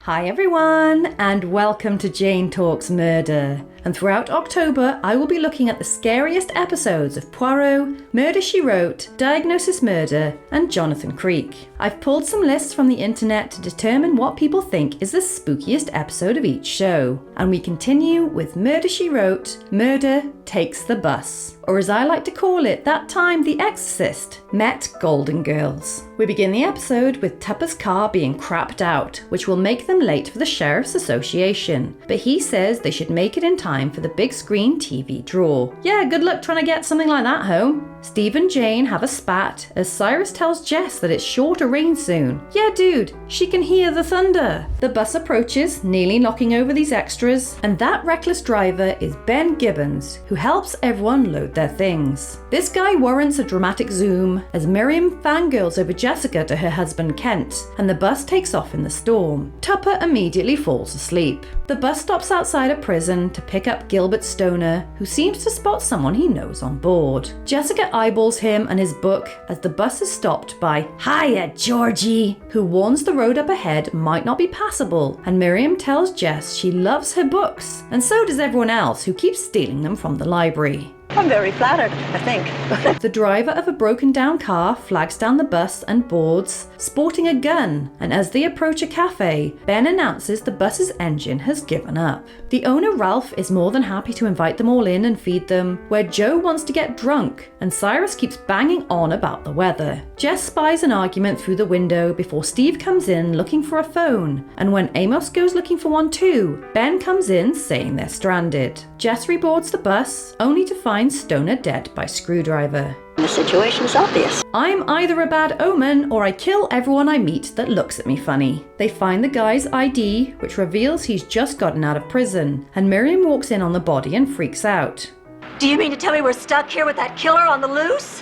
Hi everyone, and welcome to Jane Talks Murder. And throughout October, I will be looking at the scariest episodes of Poirot, Murder, She Wrote, Diagnosis Murder, and Jonathan Creek. I've pulled some lists from the internet to determine what people think is the spookiest episode of each show. And we continue with Murder, She Wrote, Murder Takes the Bus. Or as I like to call it, that time The Exorcist met Golden Girls. We begin the episode with Tupper's car being crapped out, which will make them late for the Sheriff's Association. But he says they should make it in time for the big screen TV draw. Yeah, good luck trying to get something like that home. Steve and Jane have a spat as Cyrus tells Jess that it's sure to rain soon. Yeah, dude, she can hear the thunder. The bus approaches, nearly knocking over these extras, and that reckless driver is Ben Gibbons, who helps everyone load their things. This guy warrants a dramatic zoom as Miriam fangirls over Jessica to her husband Kent, and the bus takes off in the storm. Tupper immediately falls asleep. The bus stops outside a prison to pick up Gilbert Stoner, who seems to spot someone he knows on board. Jessica eyeballs him and his book as the bus is stopped by "Hiya, Georgie," who warns the road up ahead might not be passable, and Miriam tells Jess she loves her books, and so does everyone else who keeps stealing them from the library. I'm very flattered, I think. The driver of a broken down car flags down the bus and boards, sporting a gun, and as they approach a cafe, Ben announces the bus's engine has given up. The owner, Ralph, is more than happy to invite them all in and feed them, where Joe wants to get drunk, and Cyrus keeps banging on about the weather. Jess spies an argument through the window before Steve comes in looking for a phone, and when Amos goes looking for one too, Ben comes in saying they're stranded. Jess reboards the bus, only to find Stoner dead by screwdriver. The situation is obvious. I'm either a bad omen or I kill everyone I meet that looks at me funny. They find the guy's ID, which reveals he's just gotten out of prison, and Miriam walks in on the body and freaks out. Do you mean to tell me we're stuck here with that killer on the loose?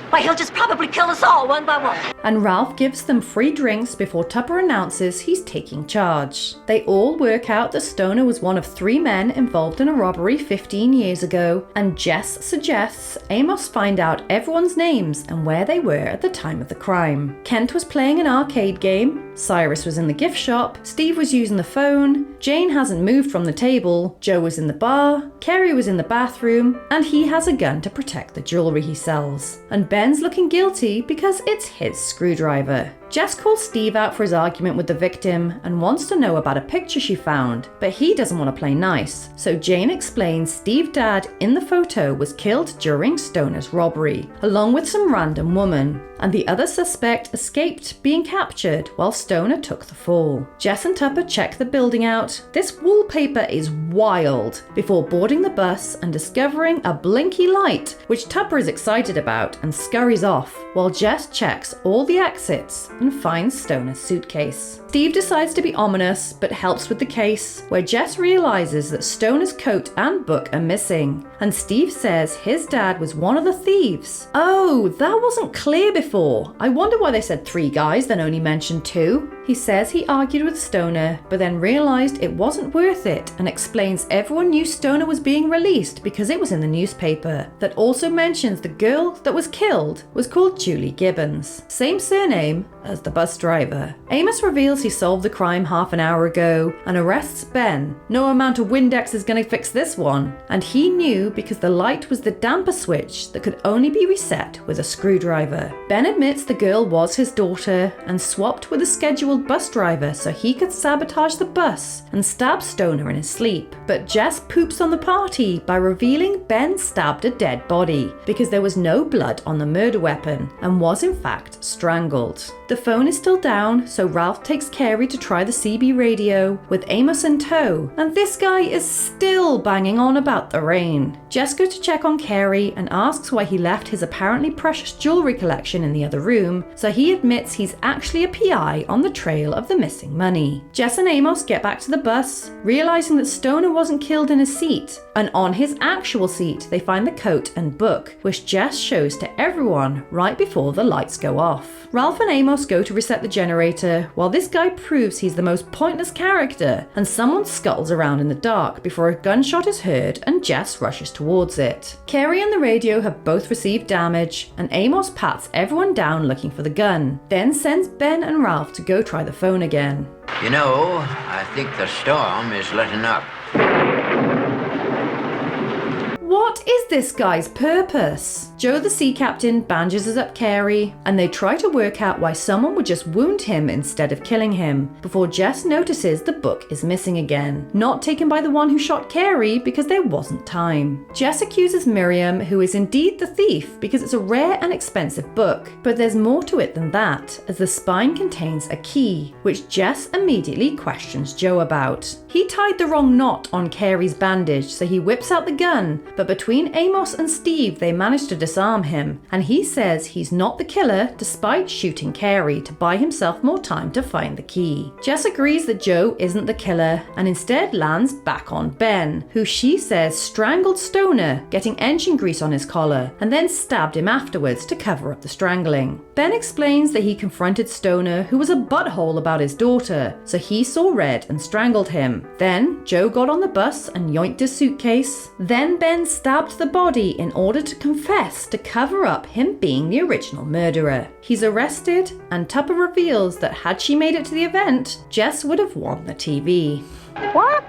Why, he'll just probably kill us all one by one. And Ralph gives them free drinks before Tupper announces he's taking charge. They all work out that Stoner was one of 3 men involved in a robbery 15 years ago, and Jess suggests Amos find out everyone's names and where they were at the time of the crime. Kent was playing an arcade game, Cyrus was in the gift shop, Steve was using the phone, Jane hasn't moved from the table, Joe was in the bar, Kerry was in the bathroom, and he has a gun to protect the jewelry he sells. And Ben's looking guilty because it's his screwdriver. Jess calls Steve out for his argument with the victim and wants to know about a picture she found, but he doesn't want to play nice. So Jane explains Steve's dad in the photo was killed during Stoner's robbery, along with some random woman, and the other suspect escaped being captured while Stoner took the fall. Jess and Tupper check the building out. This wallpaper is wild, before boarding the bus and discovering a blinky light, which Tupper is excited about and scurries off, while Jess checks all the exits and finds Stoner's suitcase. Steve decides to be ominous, but helps with the case, where Jess realizes that Stoner's coat and book are missing, and Steve says his dad was one of the thieves. Oh, that wasn't clear before. I wonder why they said 3 guys, then only mentioned 2. He says he argued with Stoner, but then realized it wasn't worth it, and explains everyone knew Stoner was being released because it was in the newspaper. That also mentions the girl that was killed was called Julie Gibbons, same surname as the bus driver. Amos reveals he solved the crime half an hour ago and arrests Ben. No amount of Windex is going to fix this one. And he knew because the light was the damper switch that could only be reset with a screwdriver. Ben admits the girl was his daughter and swapped with a scheduled bus driver so he could sabotage the bus and stab Stoner in his sleep. But Jess poops on the party by revealing Ben stabbed a dead body because there was no blood on the murder weapon and was in fact strangled. The phone is still down, so Ralph takes Carey to try the CB radio with Amos in tow, and this guy is still banging on about the rain. Jess goes to check on Carey and asks why he left his apparently precious jewelry collection in the other room, so he admits he's actually a PI on the trail of the missing money. Jess and Amos get back to the bus, realizing that Stoner wasn't killed in his seat, and on his actual seat they find the coat and book, which Jess shows to everyone right before the lights go off. Ralph and Amos Amos go to reset the generator while this guy proves he's the most pointless character, and someone scuttles around in the dark before a gunshot is heard and Jess rushes towards it. Carrie and the radio have both received damage, and Amos pats everyone down looking for the gun, then sends Ben and Ralph to go try the phone again. You know, I think the storm is letting up. What is this guy's purpose? Joe the sea captain bandages up Carey, and they try to work out why someone would just wound him instead of killing him, before Jess notices the book is missing again, not taken by the one who shot Carey because there wasn't time. Jess accuses Miriam, who is indeed the thief, because it's a rare and expensive book, but there's more to it than that, as the spine contains a key, which Jess immediately questions Joe about. He tied the wrong knot on Carey's bandage, so he whips out the gun, but between Amos and Steve they manage to disarm him, and he says he's not the killer despite shooting Carey to buy himself more time to find the key. Jess agrees that Joe isn't the killer and instead lands back on Ben, who she says strangled Stoner, getting engine grease on his collar, and then stabbed him afterwards to cover up the strangling. Ben explains that he confronted Stoner, who was a butthole about his daughter, so he saw red and strangled him. Then Joe got on the bus and yoinked his suitcase. Then Ben stabbed the body in order to confess to cover up him being the original murderer. He's arrested, and Tupper reveals that had she made it to the event, Jess would have won the TV. What?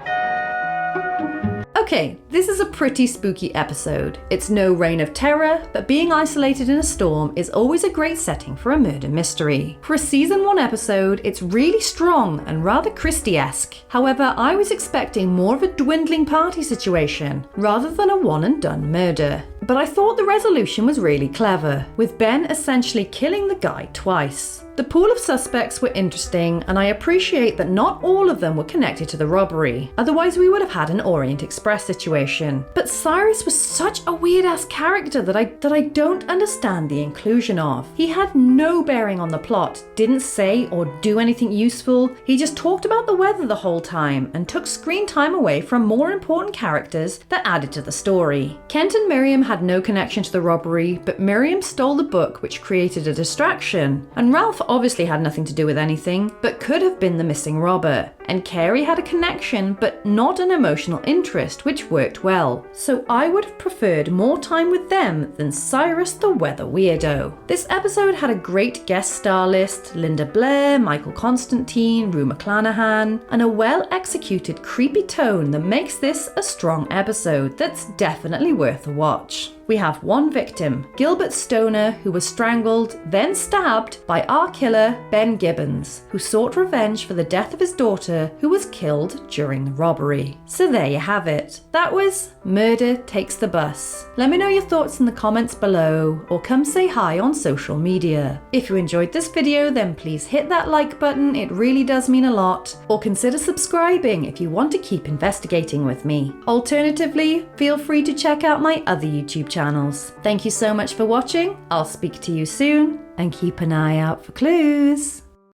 Okay, this is a pretty spooky episode. It's no reign of terror, but being isolated in a storm is always a great setting for a murder mystery. For a season 1 episode, it's really strong and rather Christie-esque. However, I was expecting more of a dwindling party situation, rather than a one and done murder. But I thought the resolution was really clever, with Ben essentially killing the guy twice. The pool of suspects were interesting, and I appreciate that not all of them were connected to the robbery, otherwise we would have had an Orient Express situation. But Cyrus was such a weird-ass character that I don't understand the inclusion of. He had no bearing on the plot, didn't say or do anything useful, he just talked about the weather the whole time and took screen time away from more important characters that added to the story. Kent and Miriam had no connection to the robbery, but Miriam stole the book, which created a distraction, and Ralph obviously had nothing to do with anything, but could have been the missing robber. And Carey had a connection, but not an emotional interest, which worked well. So I would have preferred more time with them than Cyrus the weather weirdo. This episode had a great guest star list: Linda Blair, Michael Constantine, Rue McClanahan, and a well-executed creepy tone that makes this a strong episode that's definitely worth a watch. We have one victim, Gilbert Stoner, who was strangled, then stabbed by our killer, Ben Gibbons, who sought revenge for the death of his daughter, who was killed during the robbery. So there you have it. That was Murder Takes the Bus. Let me know your thoughts in the comments below, or come say hi on social media. If you enjoyed this video, then please hit that like button, it really does mean a lot, or consider subscribing if you want to keep investigating with me. Alternatively, feel free to check out my other YouTube channels. Thank you so much for watching, I'll speak to you soon, and keep an eye out for clues.